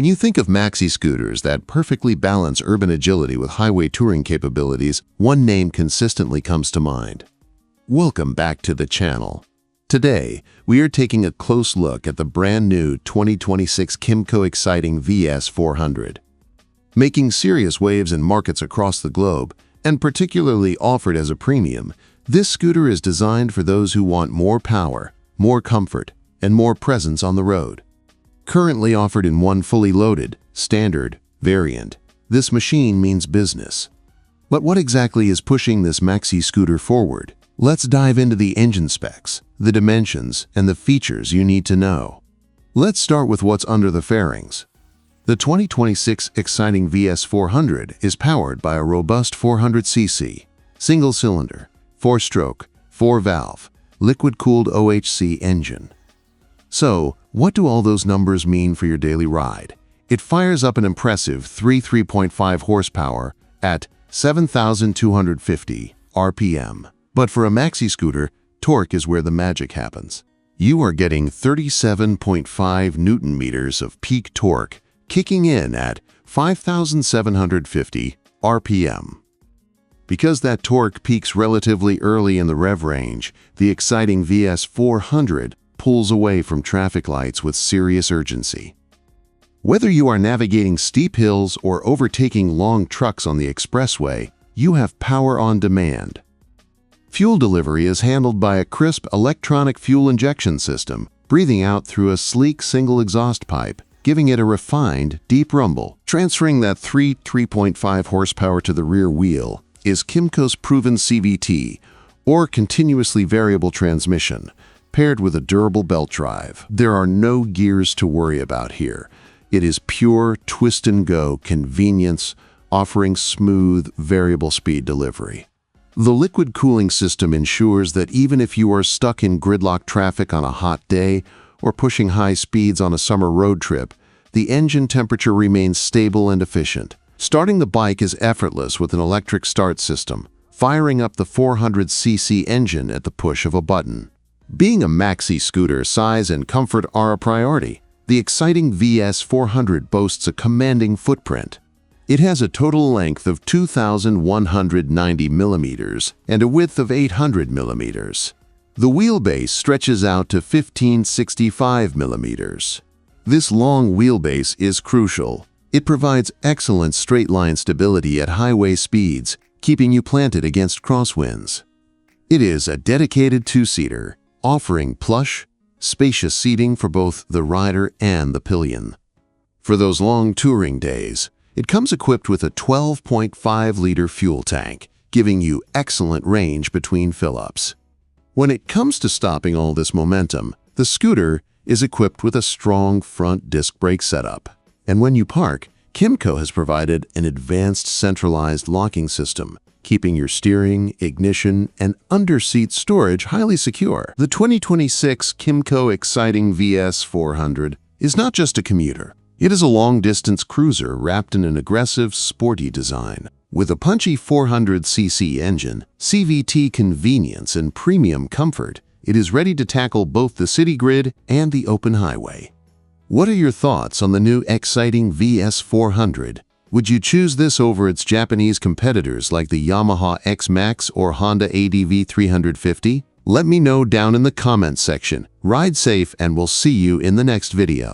When you think of maxi scooters that perfectly balance urban agility with highway touring capabilities, one name consistently comes to mind. Welcome back to the channel. Today, we are taking a close look at the brand new 2026 Kymco Xciting VS400. Making serious waves in markets across the globe, and particularly offered as a premium, this scooter is designed for those who want more power, more comfort, and more presence on the road. Currently offered in one fully loaded, standard variant, this machine means business. But what exactly is pushing this maxi scooter forward? Let's dive into the engine specs, the dimensions, and the features you need to know. Let's start with what's under the fairings. The 2026 Xciting VS400 is powered by a robust 400cc, single-cylinder, 4-stroke, 4-valve, liquid-cooled OHC engine. So, what do all those numbers mean for your daily ride? It fires up an impressive 3.5 horsepower at 7,250 RPM. But for a maxi scooter, torque is where the magic happens. You are getting 37.5 Newton-meters of peak torque, kicking in at 5,750 RPM. Because that torque peaks relatively early in the rev range, the Xciting VS400 pulls away from traffic lights with serious urgency. Whether you are navigating steep hills or overtaking long trucks on the expressway, you have power on demand. Fuel delivery is handled by a crisp electronic fuel injection system, breathing out through a sleek single exhaust pipe, giving it a refined, deep rumble. Transferring that 3.5 horsepower to the rear wheel is Kymco's proven CVT, or continuously variable transmission, paired with a durable belt drive. There are no gears to worry about here. It is pure twist-and-go convenience, offering smooth, variable speed delivery. The liquid cooling system ensures that even if you are stuck in gridlock traffic on a hot day or pushing high speeds on a summer road trip, the engine temperature remains stable and efficient. Starting the bike is effortless with an electric start system, firing up the 400cc engine at the push of a button. Being a maxi scooter, size and comfort are a priority. The Xciting VS400 boasts a commanding footprint. It has a total length of 2,190 millimeters and a width of 800 millimeters. The wheelbase stretches out to 1,565 millimeters. This long wheelbase is crucial. It provides excellent straight-line stability at highway speeds, keeping you planted against crosswinds. It is a dedicated two-seater, offering plush, spacious seating for both the rider and the pillion. For those long touring days, it comes equipped with a 12.5-liter fuel tank, giving you excellent range between fill-ups. When it comes to stopping all this momentum, the scooter is equipped with a strong front disc brake setup. And when you park, Kymco has provided an advanced centralized locking system, keeping your steering, ignition, and under-seat storage highly secure. The 2026 Kymco Xciting VS400 is not just a commuter. It is a long-distance cruiser wrapped in an aggressive, sporty design. With a punchy 400cc engine, CVT convenience, and premium comfort, it is ready to tackle both the city grid and the open highway. What are your thoughts on the new Xciting VS400? Would you choose this over its Japanese competitors like the Yamaha X-Max or Honda ADV 350? Let me know down in the comments section. Ride safe, and we'll see you in the next video.